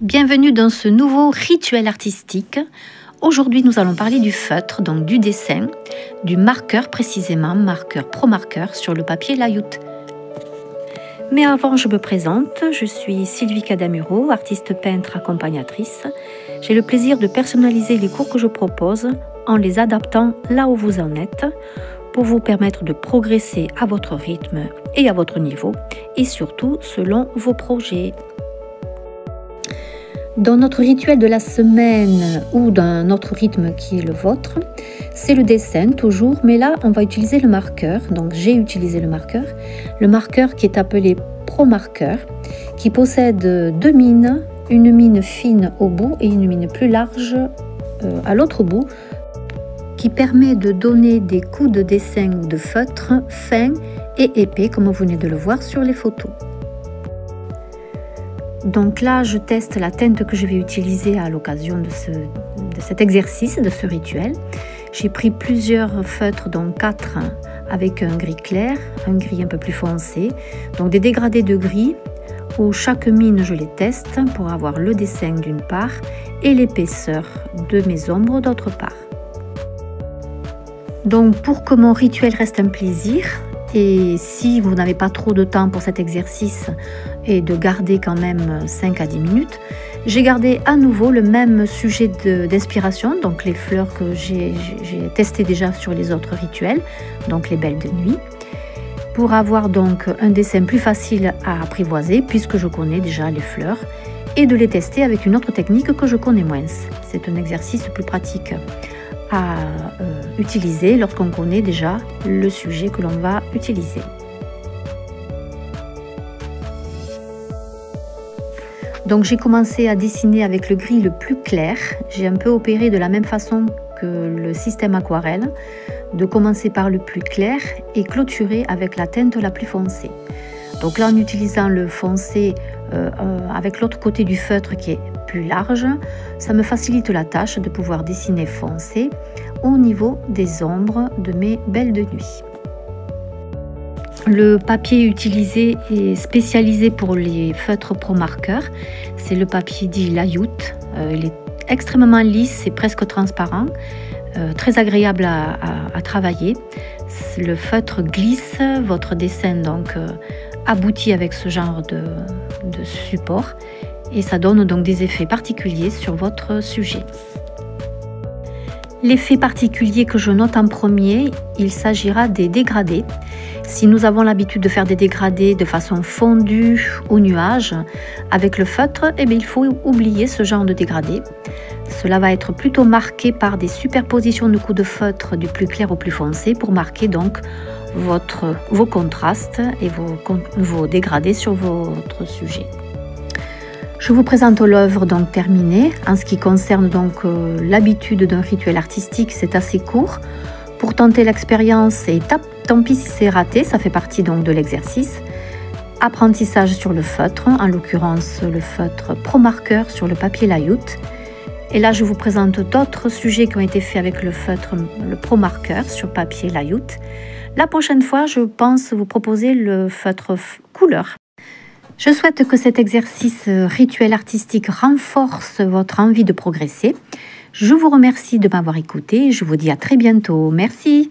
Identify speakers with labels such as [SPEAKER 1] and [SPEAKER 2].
[SPEAKER 1] Bienvenue dans ce nouveau rituel artistique. Aujourd'hui, nous allons parler du feutre, donc du dessin, du marqueur précisément, marqueur pro-marqueur sur le papier layout. Mais avant, je me présente, je suis Sylvie Cadamuro, artiste peintre accompagnatrice. J'ai le plaisir de personnaliser les cours que je propose en les adaptant là où vous en êtes pour vous permettre de progresser à votre rythme et à votre niveau et surtout selon vos projets. Dans notre rituel de la semaine ou d'un autre rythme qui est le vôtre, c'est le dessin toujours, mais là on va utiliser le marqueur. Donc j'ai utilisé le marqueur qui est appelé pro-marqueur, qui possède deux mines, une mine fine au bout et une mine plus large à l'autre bout, qui permet de donner des coups de dessin de feutre fins et épais, comme vous venez de le voir sur les photos. Donc là, je teste la teinte que je vais utiliser à l'occasion de cet exercice, de ce rituel. J'ai pris plusieurs feutres, donc 4 avec un gris clair, un gris un peu plus foncé, donc des dégradés de gris où chaque mine je les teste pour avoir le dessin d'une part et l'épaisseur de mes ombres d'autre part. Donc pour que mon rituel reste un plaisir, et si vous n'avez pas trop de temps pour cet exercice et de garder quand même 5 à 10 minutes, j'ai gardé à nouveau le même sujet d'inspiration, donc les fleurs que j'ai testées déjà sur les autres rituels, donc les belles de nuit, pour avoir donc un dessin plus facile à apprivoiser puisque je connais déjà les fleurs et de les tester avec une autre technique que je connais moins. C'est un exercice plus pratique à utiliser lorsqu'on connaît déjà le sujet que l'on va utiliser. Donc j'ai commencé à dessiner avec le gris le plus clair. J'ai un peu opéré de la même façon que le système aquarelle, de commencer par le plus clair et clôturer avec la teinte la plus foncée. Donc là, en utilisant le foncé avec l'autre côté du feutre qui est plus large, ça me facilite la tâche de pouvoir dessiner foncé au niveau des ombres de mes belles de nuit. Le papier utilisé est spécialisé pour les feutres pro-marqueurs. C'est le papier dit layout. Il est extrêmement lisse et presque transparent, très agréable à travailler. Le feutre glisse, votre dessin donc aboutit avec ce genre de support et ça donne donc des effets particuliers sur votre sujet. L'effet particulier que je note en premier, il s'agira des dégradés. Si nous avons l'habitude de faire des dégradés de façon fondue ou nuage avec le feutre, eh bien, il faut oublier ce genre de dégradé. Cela va être plutôt marqué par des superpositions de coups de feutre du plus clair au plus foncé pour marquer donc vos contrastes et vos dégradés sur votre sujet. Je vous présente l'œuvre donc terminée. En ce qui concerne donc l'habitude d'un rituel artistique, c'est assez court. Pour tenter l'expérience, et tant pis si c'est raté, ça fait partie donc de l'exercice. Apprentissage sur le feutre, en l'occurrence le feutre pro-marqueur sur le papier layout. Et là, je vous présente d'autres sujets qui ont été faits avec le feutre, le pro-marqueur sur papier layout. La prochaine fois, je pense vous proposer le feutre couleur. Je souhaite que cet exercice rituel artistique renforce votre envie de progresser. Je vous remercie de m'avoir écouté et je vous dis à très bientôt. Merci.